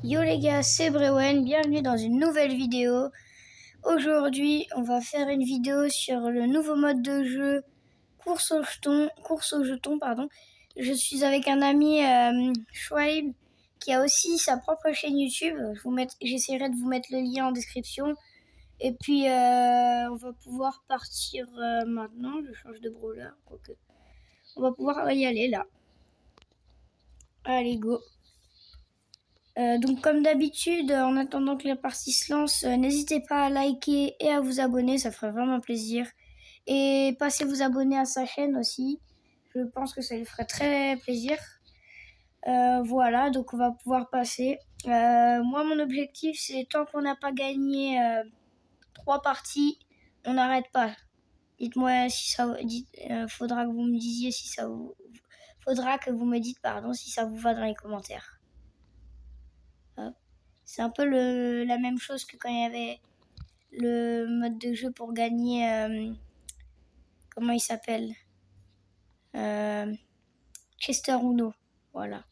Yo les gars, c'est Brewen, bienvenue dans une nouvelle vidéo. Aujourd'hui, on va faire une vidéo sur le nouveau mode de jeu course au jeton, pardon. Je suis avec un ami Schweib qui a aussi sa propre chaîne YouTube. J'essaierai de vous mettre le lien en description. Et puis on va pouvoir partir maintenant. Je change de brawler, quoique. On va pouvoir y aller là. Allez, go. Donc comme d'habitude, en attendant que la partie se lance, n'hésitez pas à liker et à vous abonner, ça ferait vraiment plaisir. Et passez vous abonner à sa chaîne aussi, je pense que ça lui ferait très plaisir. Voilà, donc on va pouvoir passer. Moi mon objectif c'est tant qu'on n'a pas gagné 3 parties, on n'arrête pas. Dites-moi si ça... faudra que vous me disiez si ça vous... Faudra que vous me dites pardon si ça vous va dans les commentaires. Hop. C'est un peu la même chose que quand il y avait le mode de jeu pour gagner. Comment il s'appelle Chester Uno. Voilà.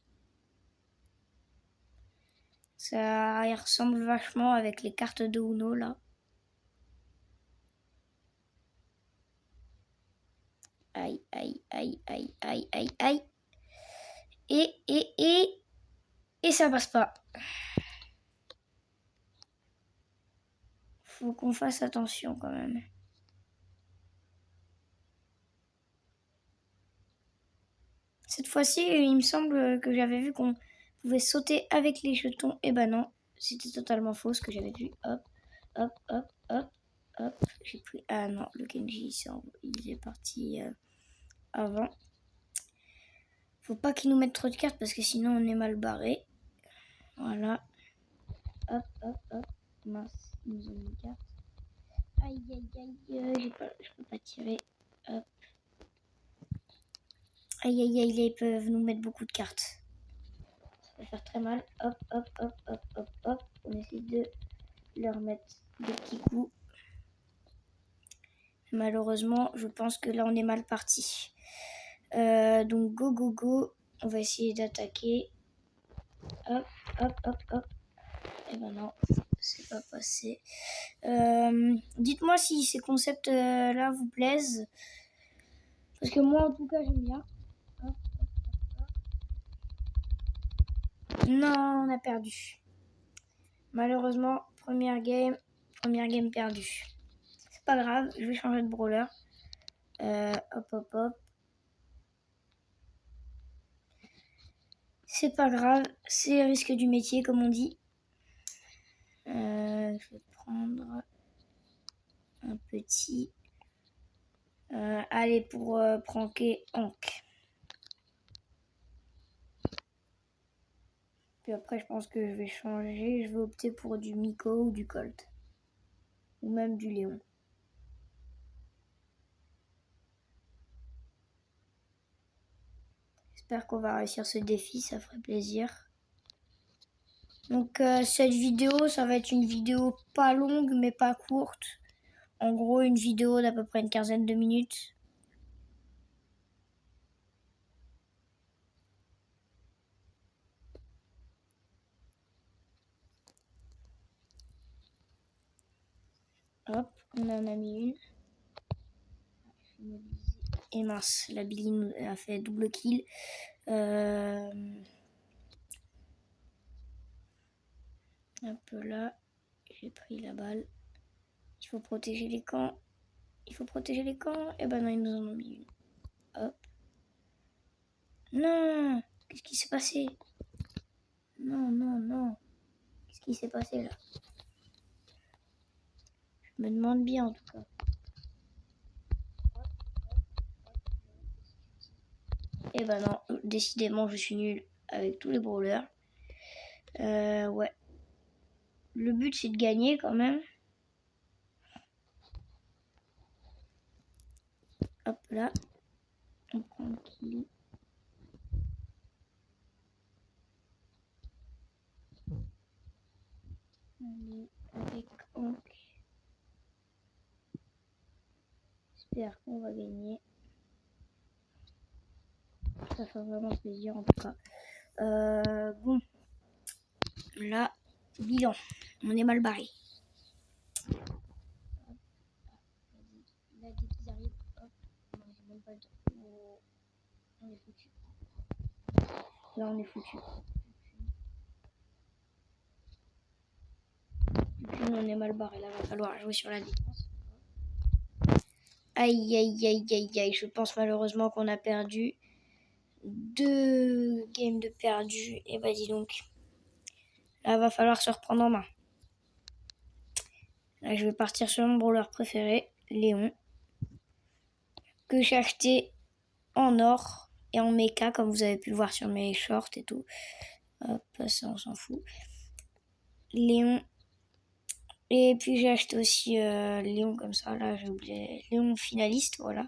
Ça y ressemble vachement avec les cartes de Uno là. Aïe, aïe, aïe, aïe, aïe, aïe, aïe. Et ça passe pas. Faut qu'on fasse attention quand même. Cette fois-ci, il me semble que j'avais vu qu'on pouvait sauter avec les jetons. Et ben non, c'était totalement faux ce que j'avais vu. Hop, hop, hop, hop, hop. J'ai pris... Ah non, le Kenji, il est parti avant. Faut pas qu'il nous mette trop de cartes parce que sinon on est mal barré. Voilà. Hop, hop, hop. Mince, ils nous ont mis une carte. Aïe, aïe, aïe, je peux pas tirer. Hop. Aïe, aïe, aïe, ils peuvent nous mettre beaucoup de cartes. Ça va faire très mal. Hop, hop, hop, hop, hop, hop. On essaie de leur mettre des petits coups. Malheureusement, je pense que là on est mal parti. Donc go, go, go. On va essayer d'attaquer. Hop, hop, hop, hop. Et ben non, c'est pas passé. Dites-moi si ces concepts là vous plaisent. Parce que moi en tout cas j'aime bien. Hop, hop, hop, hop. Non, on a perdu. Malheureusement, première game perdue. C'est pas grave, je vais changer de brawler. Hop, hop, hop. C'est pas grave, c'est le risque du métier comme on dit. Je vais prendre un petit... allez, pour pranker Hank. Puis après, je pense que je vais changer. Je vais opter pour du Miko ou du Colt. Ou même du Léon. J'espère qu'on va réussir ce défi, ça ferait plaisir. Donc cette vidéo, ça va être une vidéo pas longue mais pas courte. En gros, une vidéo d'à peu près une quinzaine de minutes. Hop, on en a mis une. Et mince, la Billy nous a fait double kill. Un peu là, j'ai pris la balle. Il faut protéger les camps. Il faut protéger les camps. Et ben non, ils nous en ont mis une. Hop. Non, qu'est-ce qui s'est passé? Non, non, non. Qu'est-ce qui s'est passé là? Je me demande bien en tout cas. Et ben non, décidément je suis nulle avec tous les brawlers. Ouais. Le but c'est de gagner quand même. Hop là. On prend le kill. Allez, avec Hank. J'espère qu'on va gagner. Ça fait vraiment plaisir en tout cas. Bon. Là, bilan. On est mal barré. Là, dès qu'ils arrivent, hop, non, j'ai même pas le temps. Oh, on est foutu. Là, on est foutu. Puis, on est mal barré. Là, va falloir jouer sur la défense. Aïe, aïe, aïe, aïe, aïe. Je pense malheureusement qu'on a perdu 2 games de perdu. Et bah, dis donc. Là, va falloir se reprendre en main. Là, je vais partir sur mon brawler préféré, Léon, que j'ai acheté en or et en mecha, comme vous avez pu le voir sur mes shorts et tout. Hop, ça, on s'en fout. Léon. Et puis, j'ai acheté aussi Léon comme ça. Là, j'ai oublié. Léon finaliste, voilà.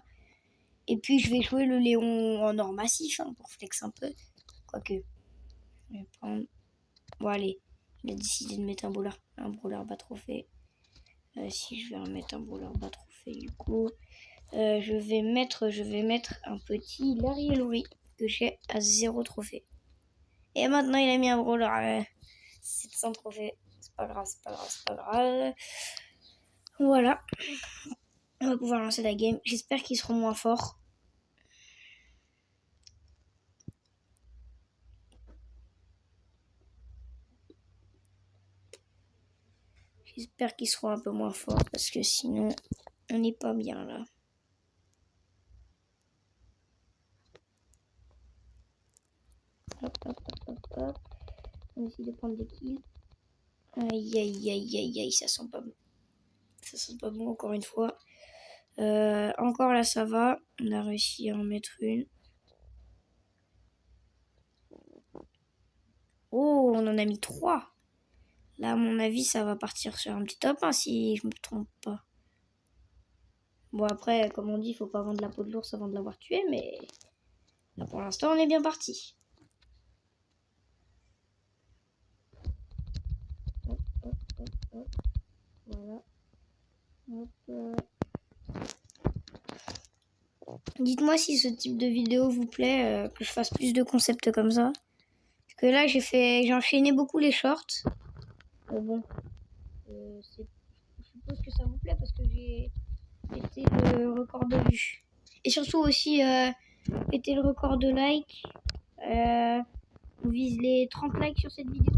Et puis, je vais jouer le Léon en or massif, hein, pour flex un peu. Quoique. Je vais prendre... Bon, allez. Il a décidé de mettre un brawler bas trophée. Si je vais remettre un brawler bas trophée, du coup... je vais mettre un petit Larry Louis que j'ai à 0 trophée. Et maintenant, il a mis un brawler 700 trophées. C'est pas grave, c'est pas grave, c'est pas grave. Voilà. On va pouvoir lancer la game. J'espère qu'ils seront moins forts. J'espère qu'ils seront un peu moins forts parce que sinon, on n'est pas bien là. Hop, hop, hop, hop, hop. On essaie de prendre des kills. Aïe, aïe, aïe, aïe, aïe, ça sent pas bon. Ça sent pas bon encore une fois. Encore là, ça va. On a réussi à en mettre une. Oh, on en a mis 3. Là, à mon avis, ça va partir sur un petit top 1 si je me trompe pas. Bon, après, comme on dit, il faut pas vendre la peau de l'ours avant de l'avoir tué, mais là, pour l'instant, on est bien parti. Hop, hop, hop, hop. Voilà. Hop. Dites-moi si ce type de vidéo vous plaît, que je fasse plus de concepts comme ça. Parce que là, j'ai enchaîné beaucoup les shorts. Bon, je suppose que ça vous plaît parce que j'ai été le record de vues. Et surtout aussi, été le record de likes. On vise les 30 likes sur cette vidéo.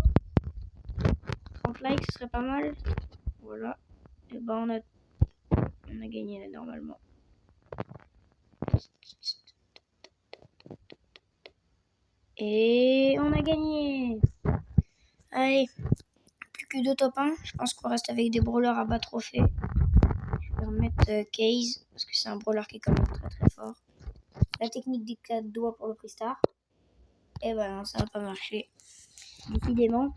30 likes, ce serait pas mal. Voilà. Et ben, on a gagné là, normalement. Et on a gagné. Allez, plus que 2 top 1. Je pense qu'on reste avec des brawlers à bas trophée. Je vais remettre Case, parce que c'est un brawler qui est quand même très très fort. La technique d'éclat de doigts pour le Freestar. Et ben non, ça n'a pas marché. Décidément.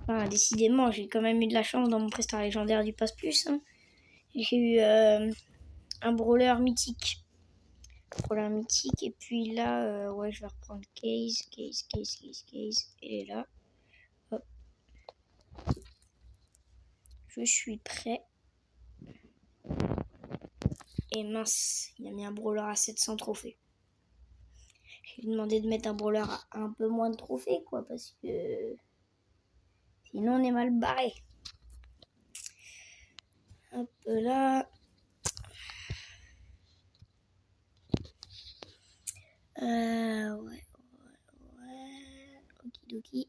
Enfin, décidément, j'ai quand même eu de la chance dans mon Freestar légendaire du Pass Plus. Hein. J'ai eu un brawler mythique. Et puis là, ouais, je vais reprendre Case. Et là, hop. Je suis prêt. Et mince, il a mis un brawler à 700 trophées. Je lui ai demandé de mettre un brawler à un peu moins de trophées, quoi, parce que sinon on est mal barré. Hop là. Ouais. Okidoki.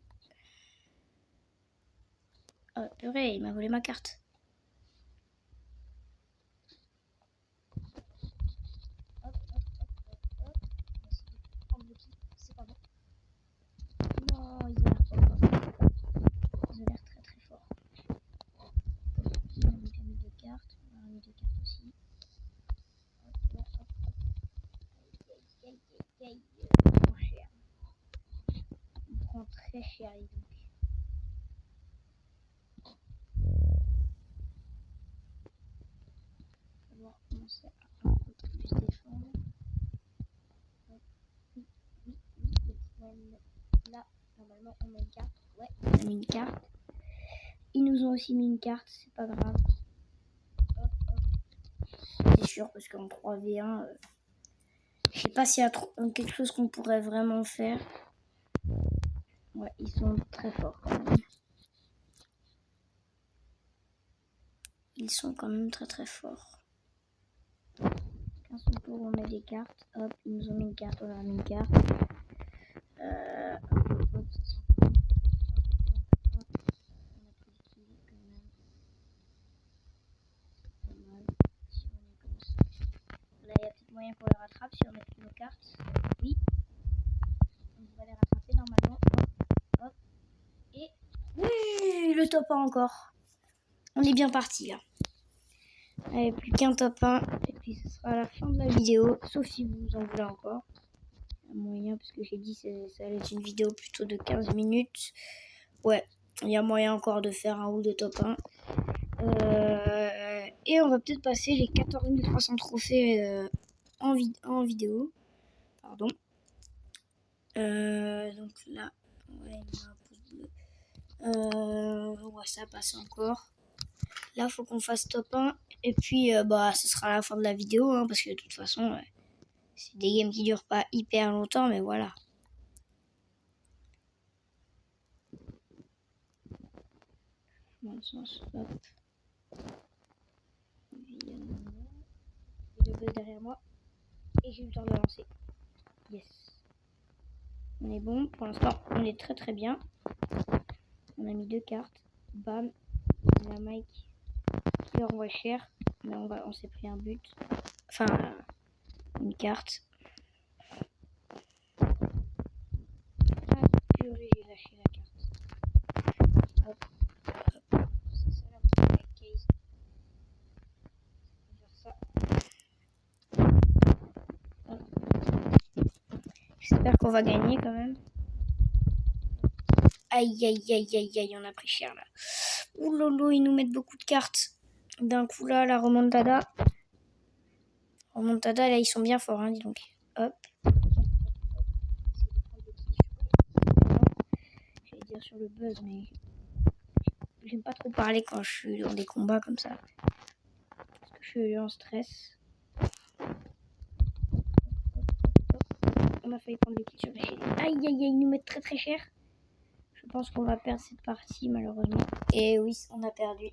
Oh, purée, il m'a volé ma carte. C'est pas bon. Non, ils ont l'air pas fort. Ils ont l'air très très fort. On a mis 2 cartes. On a mis 2 cartes aussi. Hop là, hop, hop. Aïe. Il prend cher. Il prend très cher, les donc. On va devoir commencer à un peu plus défendre. Là, normalement, on met une carte. Ouais, on a mis une carte. Ils nous ont aussi mis une carte, c'est pas grave. Hop, hop. C'est sûr, parce qu'en 3v1, je sais pas s'il y a quelque chose qu'on pourrait vraiment faire. Ouais, ils sont très forts quand même. Ils sont quand même très très forts. 15 tours, on met des cartes. Hop, ils nous ont mis une carte, on leur a mis une carte. Hop, ça sent pas bon. Hop, on a pris le kill quand même. C'est pas mal. Si on est comme ça. Là, il y a peut-être moyen qu'on les rattrape si on met nos cartes. Oui. On va les rattraper normalement. Hop, hop. Et oui, le top 1 encore. On est bien parti là. Allez, plus qu'un top 1. Et puis ce sera la fin de la vidéo. Sauf si vous en voulez encore. Il y a moyen, parce que j'ai dit que ça allait être une vidéo plutôt de 15 minutes. Ouais, il y a moyen encore de faire un ou deux top 1. Et on va peut-être passer les 14 300 trophées en vidéo. Pardon. Donc là, ouais, il y a un pouce bleu. Ouais, ça passe encore. Là, faut qu'on fasse top 1. Et puis, ce sera la fin de la vidéo. Hein, parce que de toute façon, c'est des games qui durent pas hyper longtemps. Mais voilà. Dans le sens, hop. Le buzz derrière moi. Et j'ai eu le temps de lancer. Yes. On est bon. Pour l'instant, on est très très bien. On a mis 2 cartes. Bam. La Mike qui leur envoie cher. Mais on s'est pris un but. Enfin, une carte. Ah, purée, j'ai lâché la carte. Hop. Hop. C'est ça la petite case. On va faire ça. Hop. J'espère qu'on va gagner quand même. Aïe, aïe, aïe, aïe, aïe, on a pris cher là. Ouh lolo, ils nous mettent beaucoup de cartes. D'un coup là, la remontada. Remontada, là, ils sont bien forts, hein, dis donc. Hop. J'allais dire sur le buzz, mais j'aime pas trop parler quand je suis dans des combats comme ça. Parce que je suis en stress. On a failli prendre le kill sur le shield. Aïe, aïe, aïe, ils nous mettent très très cher. Je pense qu'on va perdre cette partie, malheureusement. Et oui, on a perdu.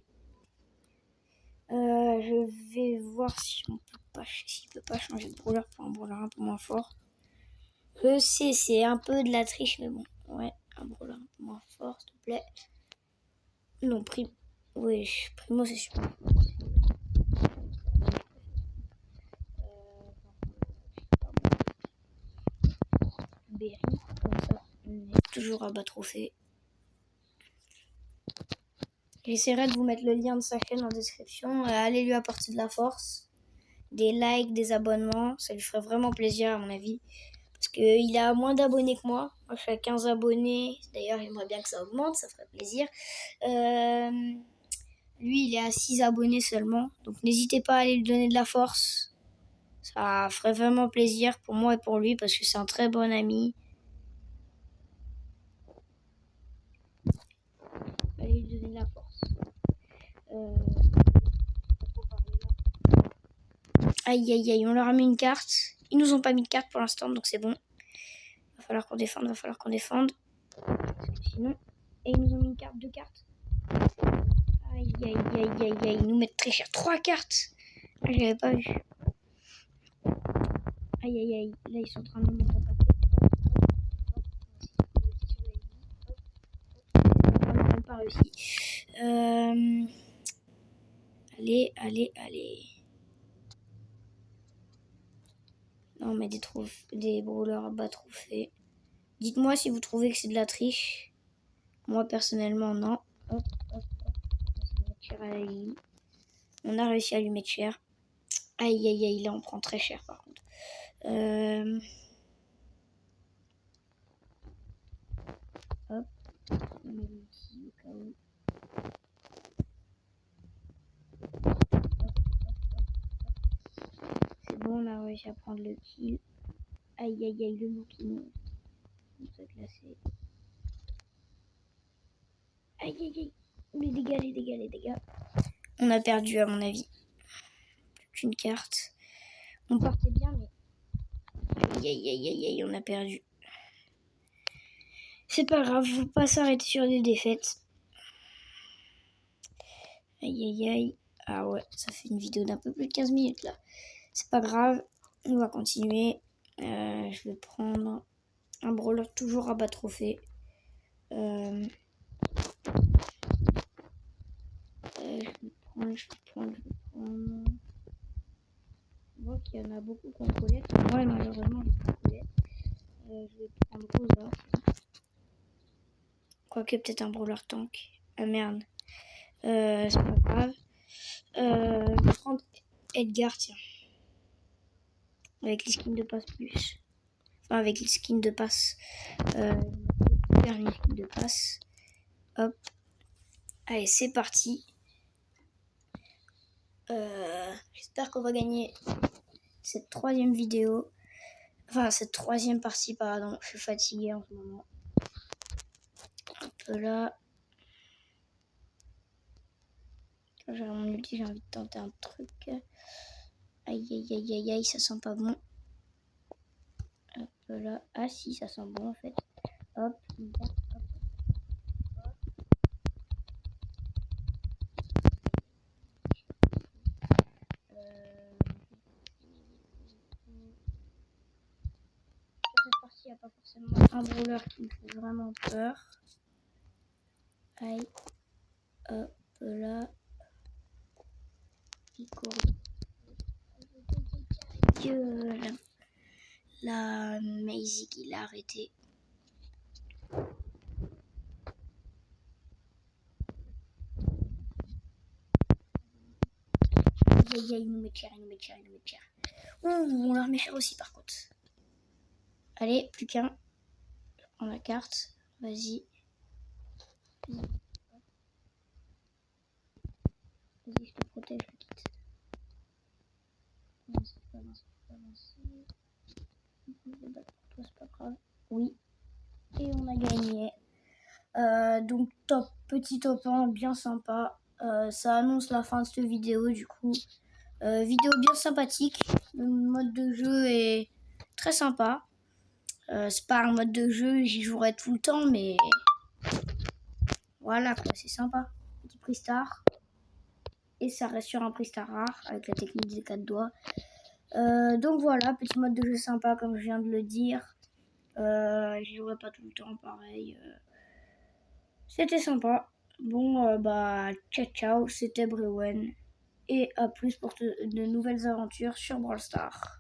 Je vais voir si on peut pas, s'il peut pas changer de brawler pour un brawler un peu moins fort. Je sais, c'est un peu de la triche, mais bon. Ouais, un brawler un peu moins fort, s'il te plaît. Non, Primo. Oui, Primo, c'est super. Berry, comme ça, on est toujours à bas trophée. J'essaierai de vous mettre le lien de sa chaîne en description. Allez lui apporter de la force. Des likes, des abonnements. Ça lui ferait vraiment plaisir, à mon avis. Parce qu'il a moins d'abonnés que moi. Moi, je suis à 15 abonnés. D'ailleurs, j'aimerais bien que ça augmente. Ça ferait plaisir. Lui, il est à 6 abonnés seulement. Donc, n'hésitez pas à aller lui donner de la force. Ça ferait vraiment plaisir pour moi et pour lui. Parce que c'est un très bon ami. Allez lui donner de la force. Aïe, aïe, aïe. On leur a mis une carte. Ils nous ont pas mis de carte pour l'instant. Donc, c'est bon. Va falloir qu'on défende, va falloir qu'on défende. Parce que sinon... Et ils nous ont mis une carte, 2 cartes. Aïe, aïe, aïe, aïe, aïe. Ils nous mettent très cher. 3 cartes. Ah, j'avais pas vu. Aïe, aïe, aïe. Là, ils sont en train de nous mettre un paquet. On n'a même pas réussi. Allez, allez, allez. Non, mais des brawlers à bas trophée. Dites-moi si vous trouvez que c'est de la triche. Moi, personnellement, non. Hop, hop, hop. Cher à la ligne. On a réussi à lui mettre cher. Aïe, aïe, aïe. Là, on prend très cher, par contre. Hop. On met l'outil au cas où. C'est bon, on a réussi à prendre le kill. Aïe, aïe, aïe, le loup qui nous a glacé. Aïe, aïe, aïe. Les dégâts, les dégâts, les dégâts. On a perdu, à mon avis. Plus qu'une carte. On partait bien, mais... Aïe, aïe, aïe, aïe, aïe, on a perdu. C'est pas grave, faut pas s'arrêter sur des défaites. Aïe aïe aïe. Ah ouais, ça fait une vidéo d'un peu plus de 15 minutes là. C'est pas grave, on va continuer. Je vais prendre un brawler toujours à bas trophée. Je vais prendre. Je vois qu'il y en a beaucoup qu'on collecte. Moi, malheureusement, j'ai pas collecte. Je vais prendre Rosa. Quoique, peut-être un brawler tank. Ah merde. C'est pas grave. Je vais prendre Edgar, tiens. Avec les skins de passe plus. Enfin, avec les skins de passe. Dernier skin de passe. Hop. Allez, c'est parti. J'espère qu'on va gagner cette troisième vidéo. Enfin, cette troisième partie, pardon. Je suis fatiguée en ce moment. Un peu là. Quand j'ai mon ulti, j'ai envie de tenter un truc. Aïe, aïe, aïe, aïe, aïe, ça sent pas bon. Un peu là. Ah si, ça sent bon en fait. Hop, hop. Cette partie, il n'y a pas forcément un brawler qui me fait vraiment peur. Aïe. Hop là. Gueule. La Maisie qui l'a arrêté. Il nous met cher, il nous met cher, il nous met cher. Ouh, on leur met cher aussi par contre. Allez, plus qu'un. Je prends la carte. Vas-y. Vas-y, je te protège, je quitte. Non, c'est pas avancé, c'est pas avancé. Je vais battre pour toi, c'est pas grave. Oui. Et on a gagné. Donc top, petit top 1, bien sympa. Ça annonce la fin de cette vidéo du coup. Vidéo bien sympathique. Le mode de jeu est très sympa. C'est pas un mode de jeu, j'y jouerai tout le temps, mais voilà quoi, c'est sympa. Petit prix star. Et ça reste sur un prix star rare avec la technique des 4 doigts. Donc voilà, petit mode de jeu sympa comme je viens de le dire. J'y jouerai pas tout le temps, pareil. C'était sympa. Bon, bah, ciao ciao, c'était Brewen. Et à plus pour de nouvelles aventures sur Brawl Stars.